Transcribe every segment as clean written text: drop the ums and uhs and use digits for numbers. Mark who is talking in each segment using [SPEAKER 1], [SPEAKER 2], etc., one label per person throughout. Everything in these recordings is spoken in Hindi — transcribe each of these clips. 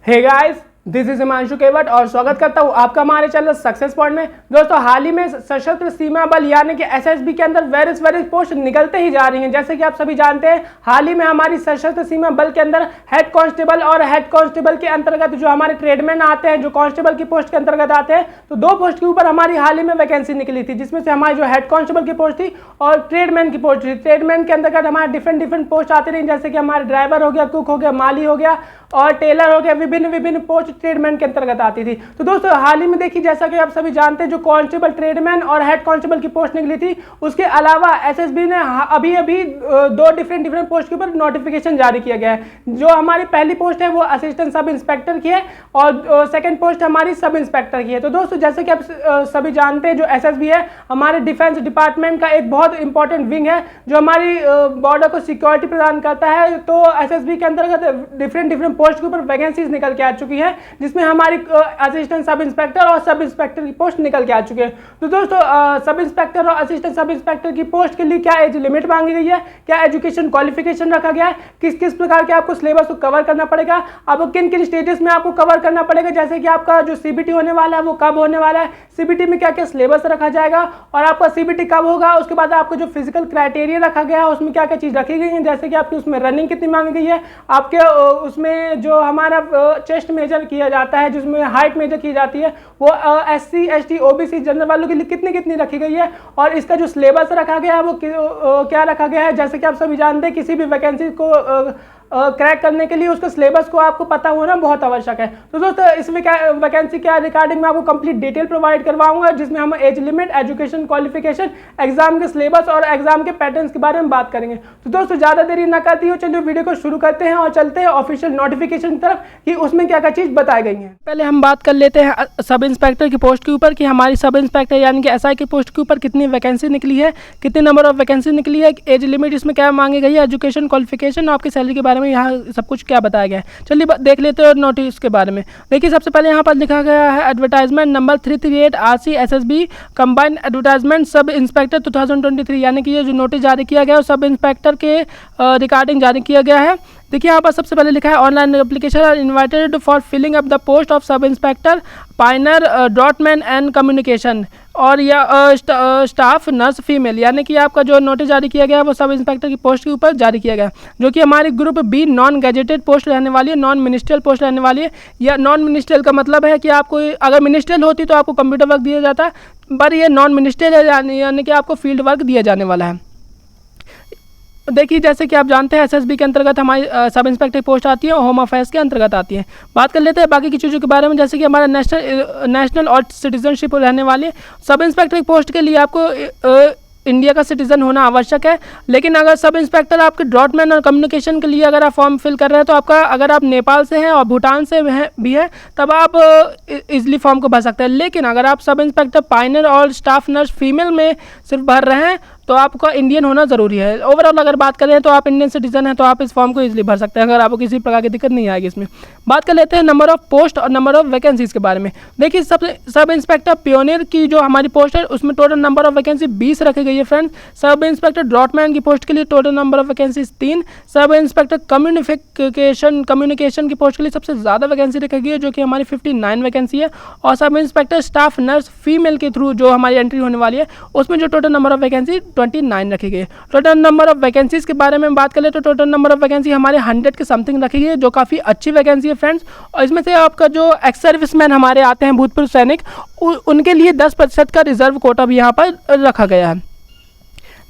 [SPEAKER 1] Hey guys, this is Himanshu Kewat और स्वागत करता हूं आपका हमारे चैनल सक्सेस पॉइंट में। दोस्तों, हाल ही में सशस्त्र सीमा बल यानी कि एसएसबी के अंदर वेरियस पोस्ट निकलते ही जा रही हैं। जैसे कि आप सभी जानते हैं, हाल ही में हमारी सशस्त्र सीमा बल के अंदर हेड कांस्टेबल और हेड कांस्टेबल के अंतर्गत जो हमारे ट्रेडमैन आते हैं, जो कांस्टेबल की पोस्ट के अंतर्गत आते हैं, तो दो पोस्ट के ऊपर हमारी हाल ही में वैकेंसी निकली थी, जिसमें से हमारी जो हेड कांस्टेबल की पोस्ट थी और ट्रेडमैन की पोस्ट थी। ट्रेडमैन के अंतर्गत हमारे डिफरेंट पोस्ट आती रही, जैसे कि हमारे ड्राइवर हो गया, कुक हो गया, माली हो गया और टेलर हो गया। विभिन्न पोस्ट ट्रेडमैन के अंतर्गत आती थी। तो दोस्तों, हाल ही में देखिए, जैसा कि आप सभी जानते हैं, जो कांस्टेबल, ट्रेडमैन और हेड कांस्टेबल की पोस्ट निकली थी, उसके अलावा एसएसबी ने अभी दो डिफरेंट पोस्ट के ऊपर नोटिफिकेशन जारी किया गया है। जो हमारी पहली पोस्ट है वो असिस्टेंट सब इंस्पेक्टर की है और सेकंड पोस्ट हमारी सब इंस्पेक्टर की है। तो दोस्तों, जैसे कि आप सभी जानते हैं, जो एसएसबी है हमारे डिफेंस डिपार्टमेंट का एक बहुत इंपॉर्टेंट विंग है, जो हमारी बॉर्डर को सिक्योरिटी प्रदान करता है। तो एसएसबी के अंतर्गत डिफरेंट पोस्ट के ऊपर वैकेंसीज निकल के आ चुकी है, जिसमें हमारी असिस्टेंट सब इंस्पेक्टर और सब इंस्पेक्टर की पोस्ट निकल के आ चुके हैं। तो दोस्तों, सब इंस्पेक्टर और असिस्टेंट सब इंस्पेक्टर की पोस्ट के लिए क्या एज लिमिट मांगी गई है, क्या एजुकेशन क्वालिफिकेशन रखा गया है, किस प्रकार के आपको सिलेबस को कवर करना पड़ेगा, आपको किन स्टेजेस में आपको कवर करना पड़ेगा, जैसे कि आपका जो सीबीटी होने वाला है वो कब होने वाला है, सीबीटी में क्या क्या सिलेबस रखा जाएगा और आपका सीबीटी कब होगा, उसके बाद आपको जो फिजिकल क्राइटेरिया रखा गया है उसमें क्या क्या चीज़ रखी गई है, जैसे कि आपकी उसमें रनिंग कितनी मांगी गई है, आपके उसमें जो हमारा चेस्ट मेजर किया जाता है, जिसमें हाइट मेजर की जाती है, वो एससी एसटी ओबीसी जनरल वालों के लिए कितनी रखी गई है और इसका जो सिलेबस रखा गया है वो क्या रखा गया है। जैसे कि आप सभी जानते हैं, किसी भी वैकेंसी को क्रैक करने के लिए उसके सिलेबस को आपको पता होना बहुत आवश्यक है। तो दोस्तों, इस वैकेंसी के रिगार्डिंग मैं आपको कंप्लीट डिटेल प्रोवाइड करवाऊंगा, जिसमें हम age limit, education qualification, exam के सिलेबस और एग्जाम के पैटर्न्स के बारे में बात करेंगे। तो दोस्तों, ज़्यादा देरी ना करती हो, चलिए वीडियो को शुरू करते हैं और चलते हैं ऑफिशियल नोटिफिकेशन की तरफ कि उसमें क्या क्या चीज़ बताई गई है। पहले हम बात कर लेते हैं सब इंस्पेक्टर की पोस्ट के ऊपर कि हमारी सब इंस्पेक्टर यानी कि एसआई की पोस्ट के ऊपर कितनी वैकेंसी निकली है, कितने नंबर ऑफ वैकेंसी निकली है, एज लिमिट इसमें क्या मांगी गई है, एजुकेशन क्वालिफिकेशन, आपकी सैलरी के बारे में यहाँ सब कुछ क्या बताया गया है। चलिए देख लेते हैं नोटिस के बारे में। देखिए, सबसे पहले यहाँ पर लिखा गया है advertisement number 338 RC SSB combined advertisement sub inspector 2023, यानी कि ये जो नोटिस जारी किया गया है सब इंस्पेक्टर के रिगार्डिंग जारी किया गया है। देखिए, यहाँ पर सबसे पहले लिखा है online application are invited for filling up the post of sub inspector pioneer draughtsman and communication और या स्टाफ नर्स फीमेल, यानी कि आपका जो नोटिस जारी किया गया है वो सब इंस्पेक्टर की पोस्ट के ऊपर जारी किया गया है, जो कि हमारी group B non gazetted post रहने वाली है, नॉन मिनिस्ट्रियल पोस्ट रहने वाली है। या नॉन मिनिस्ट्रियल का मतलब है कि आपको अगर मिनिस्ट्रियल होती तो आपको कंप्यूटर वर्क दिया जाता, पर ये नॉन मिनिस्ट्रियल है, यानी कि आपको फील्ड वर्क दिया जाने वाला है। देखिए, जैसे कि आप जानते हैं, एसएसबी के अंतर्गत हमारी सब इंस्पेक्टर पोस्ट आती है और होम अफेयर्स के अंतर्गत आती है। बात कर लेते हैं बाकी की चीज़ों के बारे में, जैसे कि हमारा नेशनल और सिटीजनशिप रहने वाली है। सब इंस्पेक्टर पोस्ट के लिए आपको इंडिया का सिटीजन होना आवश्यक है, लेकिन अगर सब इंस्पेक्टर आपके ड्रॉटमैन और कम्युनिकेशन के लिए अगर आप फॉर्म फिल कर रहे हैं तो आपका अगर आप नेपाल से हैं और भूटान से भी हैं तब आप इजीली फॉर्म को भर सकते हैं। लेकिन अगर आप सब इंस्पेक्टर पाइनर और स्टाफ नर्स फीमेल में सिर्फ भर रहे हैं तो आपका इंडियन होना ज़रूरी है। ओवरऑल अगर बात करें तो आप इंडियन सिटीजन हैं तो आप इस फॉर्म को इजीली भर सकते हैं, अगर आपको किसी प्रकार की दिक्कत नहीं आएगी इसमें। बात कर लेते हैं नंबर ऑफ पोस्ट और नंबर ऑफ वैकेंसीज़ के बारे में। देखिए, सब इंस्पेक्टर पियोनियर की जो हमारी पोस्ट है उसमें टोटल नंबर ऑफ वैकेंसी 20 रखी गई है फ्रेंड्स। सब इंस्पेक्टर ड्रॉटमैन की पोस्ट के लिए total number of vacancies 3। Sub inspector communication की पोस्ट के लिए सबसे ज़्यादा वैकेंसी रखी गई है, जो कि हमारी 59 वैकेंसी है। और सब इंस्पेक्टर स्टाफ नर्स फीमेल के थ्रू जो हमारी एंट्री होने वाली है उसमें जो टोटल नंबर ऑफ वैकेंसी 29 रखी गई है। टोटल नंबर ऑफ वैकेंसीज के बारे में बात करें तो टोटल नंबर ऑफ वैकेंसी हमारे 100 के समथिंग रखी गई है, जो काफ़ी अच्छी वैकेंसी है फ्रेंड्स। और इसमें से आपका जो एक्स सर्विसमैन हमारे आते हैं, भूतपूर्व सैनिक, उनके लिए 10% का रिजर्व कोटा भी यहाँ पर रखा गया है।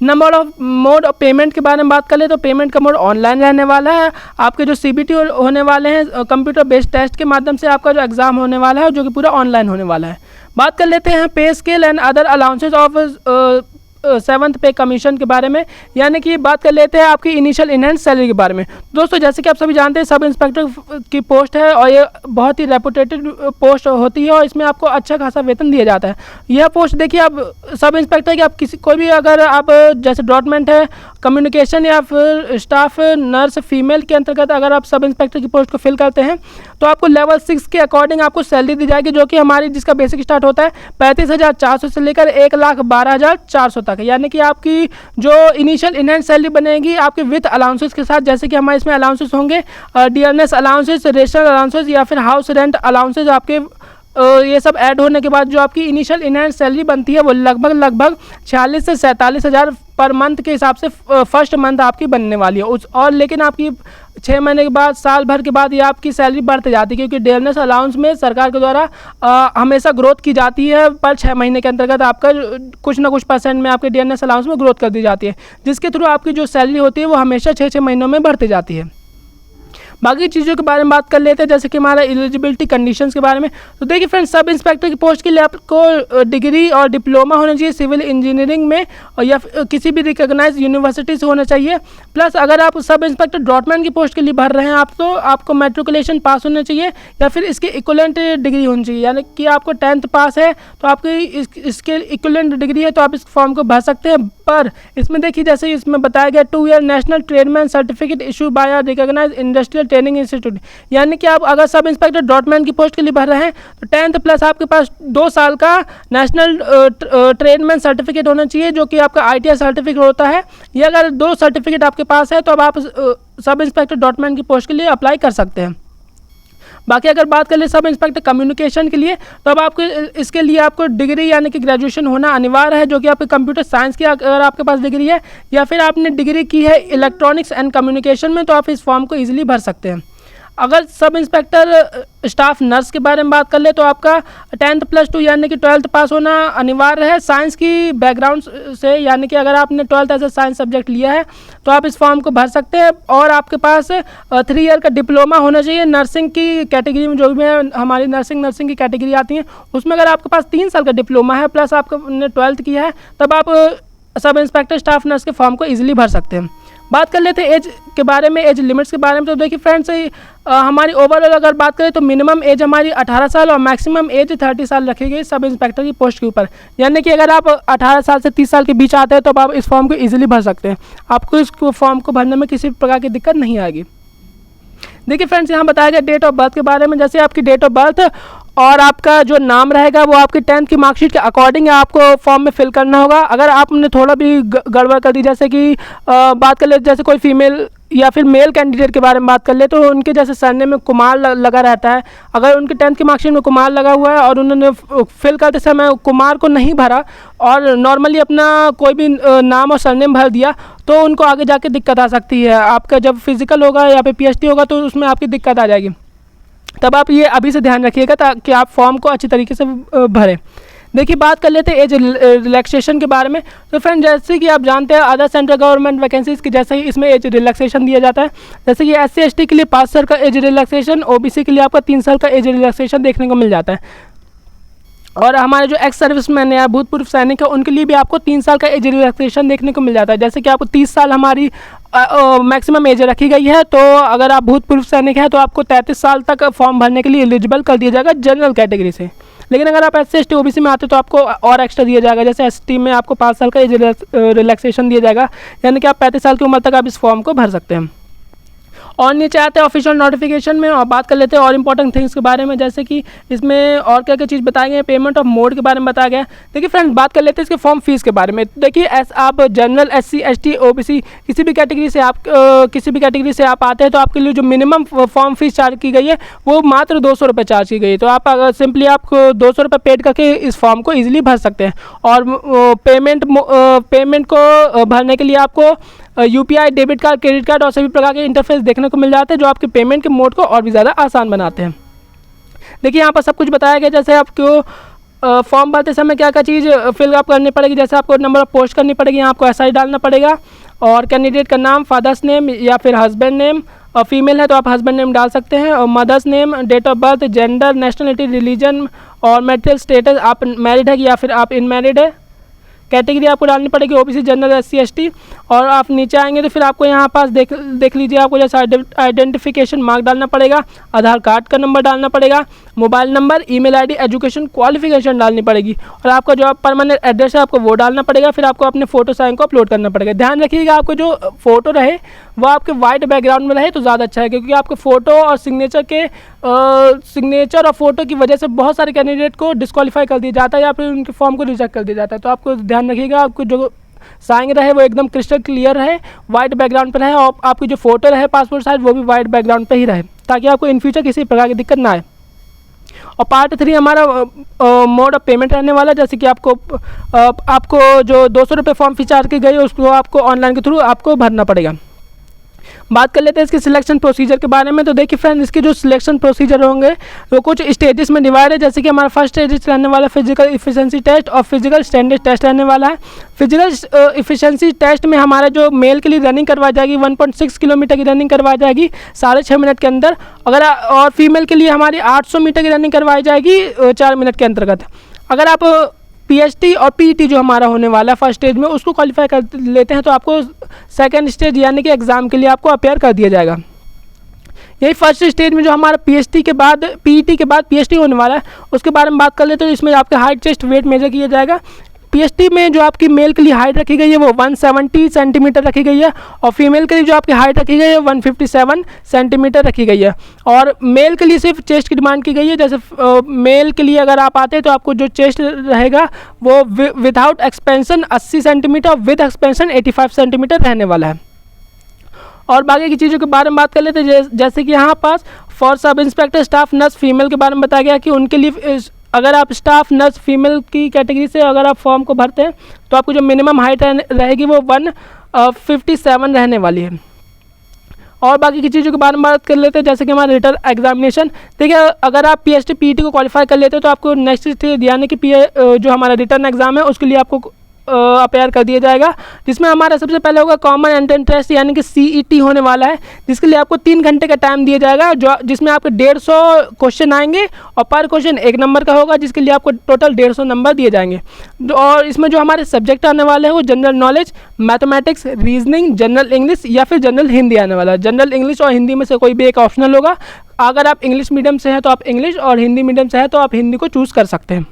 [SPEAKER 1] Number of mode of payment के बारे में बात करें तो पेमेंट का मोड ऑनलाइन रहने वाला है। आपके जो सीबीटी होने वाले हैं, कंप्यूटर बेस्ड टेस्ट के माध्यम से आपका जो एग्ज़ाम होने वाला है, जो कि पूरा ऑनलाइन होने वाला है। बात कर लेते हैं पे scale and other allowances of 7th पे कमीशन के बारे में, यानी कि बात कर लेते हैं आपकी इनिशियल इनहेंस सैलरी के बारे में। दोस्तों, जैसे कि आप सभी जानते हैं, सब इंस्पेक्टर की पोस्ट है और ये बहुत ही रेपुटेटेड पोस्ट होती है और इसमें आपको अच्छा खासा वेतन दिया जाता है। यह पोस्ट देखिए, आप सब इंस्पेक्टर की आप कोई भी अगर आप जैसे ड्रॉटमेंट है, कम्युनिकेशन या फिर स्टाफ नर्स फीमेल के अंतर्गत अगर आप सब इंस्पेक्टर की पोस्ट को फिल करते हैं तो आपको लेवल 6 के अकॉर्डिंग आपको सैलरी दी जाएगी, जो कि हमारी जिसका बेसिक स्टार्ट होता है 35,400 से लेकर 1,12,400 तक है, यानी कि आपकी जो इनिशियल इनहैंड सैलरी बनेगी आपके विथ अलाउंसेस के साथ, जैसे कि हमारे इसमें अलाउंसेस होंगे डियरनेस अलाउंसेस, रेशनल अलाउंसेस या फिर हाउस रेंट अलाउंसेस, आपके ये सब ऐड होने के बाद जो आपकी इनिशियल इनहैंड सैलरी बनती है वो लगभग 46 से 47 हज़ार पर मंथ के हिसाब से फर्स्ट मंथ आपकी बनने वाली है उस, और लेकिन आपकी 6 महीने के बाद, साल भर के बाद ये आपकी सैलरी बढ़ते जाती है, क्योंकि डियरनेस अलाउंस में सरकार के द्वारा हमेशा ग्रोथ की जाती है, पर 6 महीने के अंतर्गत आपका कुछ ना कुछ % में आपके डियरनेस अलाउंस में ग्रोथ कर दी जाती है, जिसके थ्रू आपकी जो सैलरी होती है वो हमेशा 6-6 महीनों में बढ़ती जाती है। बाकी चीज़ों के बारे में बात कर लेते हैं, जैसे कि हमारा एलिजिबिलिटी कंडीशंस के बारे में। तो देखिए फ्रेंड्स, सब इंस्पेक्टर की पोस्ट के लिए आपको डिग्री और डिप्लोमा होना चाहिए सिविल इंजीनियरिंग में, और या किसी भी रिकॉग्नाइज यूनिवर्सिटी से होना चाहिए। प्लस अगर आप सब इंस्पेक्टर ड्रॉटमैन की पोस्ट के लिए भर रहे हैं आप, तो आपको मैट्रिकुलेशन पास होना चाहिए या फिर इसके इक्विवेलेंट डिग्री होनी चाहिए, यानी कि आपको 10th पास है तो आपकी इसके इक्विवेलेंट डिग्री है तो आप इस फॉर्म को भर सकते हैं। पर इसमें देखिए, जैसे इसमें बताया गया 2 year national tradesman certificate issue by a recognised industrial training institute, यानी कि आप अगर सब इंस्पेक्टर ड्रॉटमैन की पोस्ट के लिए भर रहे हैं तो 10th प्लस आपके पास 2 साल का नेशनल ट्रेडमैन सर्टिफिकेट होना चाहिए, जो कि आपका ITI सर्टिफिकेट होता है। ये अगर 2 सर्टिफिकेट आपके पास है तो अब आप सब इंस्पेक्टर ड्रॉटमैन की पोस्ट के लिए अप्लाई कर सकते हैं। बाकी अगर बात कर ले सब इंस्पेक्टर कम्युनिकेशन के लिए, तो अब आपको इसके लिए आपको डिग्री यानी कि ग्रेजुएशन होना अनिवार्य है, जो कि आपके कंप्यूटर साइंस की अगर आपके पास डिग्री है, या फिर आपने डिग्री की है इलेक्ट्रॉनिक्स एंड कम्युनिकेशन में, तो आप इस फॉर्म को ईजिली भर सकते हैं। अगर सब इंस्पेक्टर स्टाफ नर्स के बारे में बात कर ले, तो आपका 10th + 2 यानी कि 12th पास होना अनिवार्य है साइंस की बैकग्राउंड से, यानी कि अगर आपने 12th ऐसे साइंस सब्जेक्ट लिया है तो आप इस फॉर्म को भर सकते हैं। और आपके पास 3 ईयर का डिप्लोमा होना चाहिए नर्सिंग की कैटेगरी में, जो भी हमारी नर्सिंग की कैटेगरी आती है उसमें अगर आपके पास 3 साल का डिप्लोमा है प्लस आपने 12th किया है, तब आप सब इंस्पेक्टर स्टाफ नर्स के फॉर्म को ईजिली भर सकते हैं। बात कर लेते हैं एज के बारे में, एज लिमिट्स के बारे में। तो देखिए फ्रेंड्स, हमारी ओवरऑल अगर बात करें तो मिनिमम एज हमारी 18 साल और मैक्सिमम एज 30 साल रखी गई सब इंस्पेक्टर की पोस्ट के ऊपर, यानी कि अगर आप 18 साल से 30 साल के बीच आते हैं तो आप इस फॉर्म को ईजिली भर सकते हैं, आपको इस फॉर्म को भरने में किसी प्रकार की दिक्कत नहीं आएगी। देखिए फ्रेंड्स, यहाँ बताया गया डेट ऑफ बर्थ के बारे में। जैसे आपकी डेट ऑफ बर्थ और आपका जो नाम रहेगा वो आपकी 10th की मार्कशीट के अकॉर्डिंग आपको फॉर्म में फिल करना होगा। अगर आपने थोड़ा भी गड़बड़ कर दी, जैसे कि बात कर ले, जैसे कोई फीमेल या फिर मेल कैंडिडेट के बारे में बात कर ले, तो उनके जैसे सरनेम में कुमार लगा रहता है, अगर उनके 10th की मार्कशीट में कुमार लगा हुआ है और उन्होंने फिल करते समय कुमार को नहीं भरा और नॉर्मली अपना कोई भी नाम और सरनेम भर दिया, तो उनको आगे जाके दिक्कत आ सकती है। आपका जब फिजिकल होगा या फिर PhD होगा तो उसमें आपकी दिक्कत आ जाएगी। तब आप ये अभी से ध्यान रखिएगा ताकि आप फॉर्म को अच्छी तरीके से भरें। देखिए, बात कर लेते हैं एज रिलैक्सेशन के बारे में। तो फ्रेंड, जैसे कि आप जानते हैं अदर सेंट्रल गवर्नमेंट वैकेंसीज की जैसे ही इसमें एज रिलैक्सेशन दिया जाता है। जैसे कि SC ST के लिए 5 साल का एज रिलैक्सेशन, OBC के लिए आपका 3 साल का एज रिलैक्सेशन देखने को मिल जाता है। और हमारे जो एक्स सर्विसमैन या भूतपूर्व सैनिक है उनके लिए भी आपको 3 साल का एज रिलैक्सेशन देखने को मिल जाता है। जैसे कि आपको 30 साल हमारी मैक्सिमम एज रखी गई है, तो अगर आप भूतपूर्व सैनिक हैं तो आपको 33 साल तक फॉर्म भरने के लिए एलिजिबल कर दिया जाएगा जनरल कैटेगरी से। लेकिन अगर आप SC ST OBC में आते तो आपको और एक्स्ट्रा दिया जाएगा। जैसे ST में आपको 5 साल का एज रिलैक्सेशन दिया जाएगा, यानी कि आप 35 साल की उम्र तक आप इस फॉर्म को भर सकते हैं। और नीचे आते हैं ऑफिशियल नोटिफिकेशन में और बात कर लेते हैं और इंपॉर्टेंट थिंग्स के बारे में, जैसे कि इसमें और क्या क्या चीज़ बताई गई है, पेमेंट ऑफ मोड के बारे में बताया गया है। देखिए फ्रेंड्स, बात कर लेते हैं इसके फॉर्म फीस के बारे में। देखिए, आप जनरल SC ST OBC किसी भी कैटेगरी से आप आते हैं तो आपके लिए जो मिनिमम फॉर्म फीस चार्ज की गई है वो मात्र 200 रुपये चार्ज की गई है। तो आप अगर सिंपली आपको 200 रुपये पेड करके इस फॉर्म को ईजिली भर सकते हैं। और पेमेंट को भरने के लिए आपको UPI, debit card, credit card और सभी प्रकार के इंटरफेस देखने को मिल जाते हैं, जो आपके पेमेंट के मोड को और भी ज़्यादा आसान बनाते हैं। देखिए, यहाँ पर सब कुछ बताया गया, जैसे आपको फॉर्म भरते समय क्या क्या चीज़ फिलअप करनी पड़ेगी। जैसे आपको नंबर ऑफ पोस्ट करनी पड़ेगी, यहाँ आपको SI डालना पड़ेगा, और कैंडिडेट का नाम, फादर्स नेम या फिर हस्बैंड नेम, और फीमेल है तो आप हस्बैंड नेम डाल सकते हैं, और mother's name, date of birth, gender, nationality, religion और मैरिटल स्टेटस, आप मैरिड है या फिर आप इनमैरिड है। कैटेगरी आपको डालनी पड़ेगी OBC, जनरल, SC ST। और आप नीचे आएंगे तो फिर आपको यहाँ पास देख लीजिए, आपको जैसे आइडेंटिफिकेशन मार्क डालना पड़ेगा, आधार कार्ड का नंबर डालना पड़ेगा, mobile number, email ID, education qualification डालनी पड़ेगी, और आपका जो परमानेंट एड्रेस है आपको वो डालना पड़ेगा। फिर आपको अपने फोटो साइन को अपलोड करना पड़ेगा। ध्यान रखिएगा, आपको जो फोटो रहे वो आपके वाइट बैकग्राउंड में रहे तो ज़्यादा अच्छा है, क्योंकि आपके फ़ोटो और सिग्नेचर के सिग्नेचर और फोटो की वजह से बहुत सारे कैंडिडेट को डिस्क्वालीफाई कर दिया जाता है या फिर उनके फॉर्म को रिजेक्ट कर दिया जाता है। तो आपको ध्यान रखिएगा, आपको जो साइन रहे वो एकदम क्रिस्टल क्लियर रहे, वाइट बैकग्राउंड पर रहे, और आपकी जो फोटो रहे पासपोर्ट साइज वो भी वाइट बैकग्राउंड पर ही रहे, ताकि आपको इन फ्यूचर किसी प्रकार की दिक्कत ना आए। और पार्ट 3 हमारा मोड ऑफ पेमेंट रहने वाला है, जैसे कि आपको जो 200 रुपये फॉर्म फीस चार्ज की गई है उसको आपको ऑनलाइन के थ्रू आपको भरना पड़ेगा। बात कर लेते हैं इसके सिलेक्शन प्रोसीजर के बारे में। तो देखिए फ्रेंड, इसके जो सिलेक्शन प्रोसीजर होंगे वो कुछ स्टेजेस में डिवाइड है। जैसे कि हमारा फर्स्ट स्टेज रहने वाला फिजिकल इफिशिएंसी टेस्ट और फिजिकल स्टैंडर्ड टेस्ट रहने वाला है। फिजिकल इफिशिएंसी टेस्ट में हमारा जो मेल के लिए रनिंग करवाई जाएगी 1.6 किलोमीटर की रनिंग करवाई जाएगी 6.5 मिनट के अंदर, और फीमेल के लिए हमारी 800 मीटर की रनिंग करवाई जाएगी 4 मिनट के अंतर्गत। अगर आप पीएचटी और पीईटी जो हमारा होने वाला है फर्स्ट स्टेज में उसको क्वालिफाई कर लेते हैं तो आपको सेकंड स्टेज यानी कि एग्ज़ाम के लिए आपको अपेयर कर दिया जाएगा। यही फर्स्ट स्टेज में जो हमारा पीएचटी के बाद पीईटी के बाद पीएचटी होने वाला है उसके बारे में बात कर लेते हैं। तो इसमें आपके हाइट चेस्ट वेट मेजर किया जाएगा। पीएचटी में जो आपकी मेल के लिए हाइट रखी गई है वो 170 सेंटीमीटर रखी गई है, और फीमेल के लिए जो आपकी हाइट रखी गई है 157 सेंटीमीटर रखी गई है। और मेल के लिए सिर्फ चेस्ट की डिमांड की गई है। जैसे मेल के लिए अगर आप आते हैं तो आपको जो चेस्ट रहेगा वो without expansion 80 centimetre, with expansion 85 centimetre रहने वाला है। और बाकी की चीज़ों के बारे में बात कर लेते हैं। जैसे कि यहाँ पास for sub inspector staff nurse female के बारे में बताया गया कि उनके लिए अगर आप स्टाफ नर्स फीमेल की कैटेगरी से अगर आप फॉर्म को भरते हैं तो आपको जो मिनिमम हाइट रहेगी वो 157 रहने वाली है। और बाकी की चीज़ों के बारे में बात कर लेते हैं। जैसे कि हमारा रिटन एग्जामिनेशन, देखिए अगर आप पीएचटी पीईटी को क्वालिफाई कर लेते हो तो आपको नेक्स्ट स्टेज यानी कि जो हमारा रिटन एग्जाम है उसके लिए आपको अपेयर कर दिया जाएगा, जिसमें हमारा सबसे पहले होगा कॉमन एंट्रेंस टेस्ट यानी कि सीईटी होने वाला है, जिसके लिए आपको 3 घंटे का टाइम दिया जाएगा, जिसमें आपके 150 क्वेश्चन आएंगे और पर क्वेश्चन 1 नंबर का होगा, जिसके लिए आपको टोटल 150 नंबर दिए जाएंगे। और इसमें जो हमारे सब्जेक्ट आने वाले हैं वो general knowledge, mathematics, reasoning, general English या फिर जनरल हिंदी आने वाला है। जनरल इंग्लिश और हिंदी में से कोई भी एक ऑप्शनल होगा। अगर आप इंग्लिश मीडियम से हैं तो आप इंग्लिश, और हिंदी मीडियम से है तो आप हिंदी को चूज़ कर सकते हैं।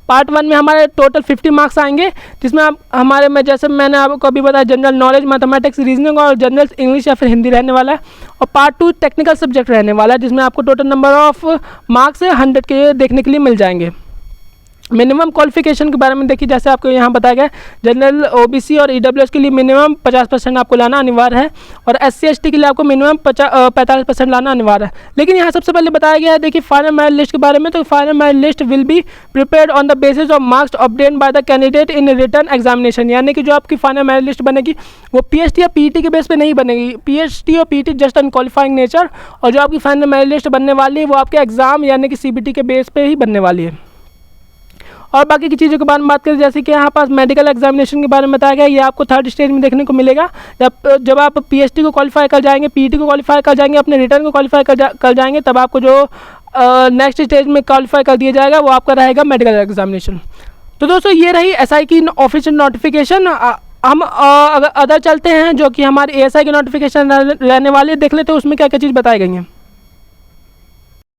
[SPEAKER 1] पार्ट 1 में हमारे टोटल 50 मार्क्स आएंगे, जिसमें आप हमारे में जैसे मैंने आपको अभी बताया जनरल नॉलेज, मैथमेटिक्स, रीजनिंग और जनरल इंग्लिश या फिर हिंदी रहने वाला है। और पार्ट 2 टेक्निकल सब्जेक्ट रहने वाला है, जिसमें आपको टोटल नंबर ऑफ मार्क्स 100 के देखने के लिए मिल जाएंगे। मिनिमम क्वालिफिकेशन के बारे में देखिए, जैसे आपको यहाँ बताया गया जनरल ओबीसी और ईडब्ल्यूएस के लिए मिनिमम 50% आपको लाना अनिवार्य है, और एससी एसटी के लिए आपको मिनिमम 45% लाना अनिवार्य है। लेकिन यहाँ सबसे पहले बताया गया है देखिए फाइनल मेरिट लिस्ट के बारे में। तो final merit list will be prepared on the basis of marks obtained by the candidate in written examination, यानी कि जो आपकी फाइनल मेरिट लिस्ट बनेगी वो पीएचटी या पीईटी के बेस पे नहीं बनेगी। पीएचटी और पीईटी जस्ट अन क्वालिफाइंग नेचर, और जो आपकी फाइनल मेरिट लिस्ट बनने वाली है वो आपके एग्जाम यानी कि सीबीटी के बेस पे ही बनने वाली है। और बाकी की चीज़ों के बारे में बात करें, जैसे कि यहाँ पास मेडिकल एग्जामिनेशन के बारे में बताया गया, ये आपको 3rd स्टेज में देखने को मिलेगा। जब आप पीएचटी को क्वालिफाई कर जाएंगे, पीईटी को क्वालिफाई कर जाएंगे, अपने रिटर्न को क्वालिफाई कर जाएंगे, तब आपको जो नेक्स्ट स्टेज में क्वालिफाई कर दिया जाएगा वो आपका रहेगा मेडिकल एग्जामिनेशन। तो दोस्तों ये रही एसआई की ऑफिशियल नोटिफिकेशन। हम अगर अदर चलते हैं जो कि हमारे एएसआई की नोटिफिकेशन रहने वाले, देख लेते हैं उसमें क्या क्या चीज़ बताई गई हैं।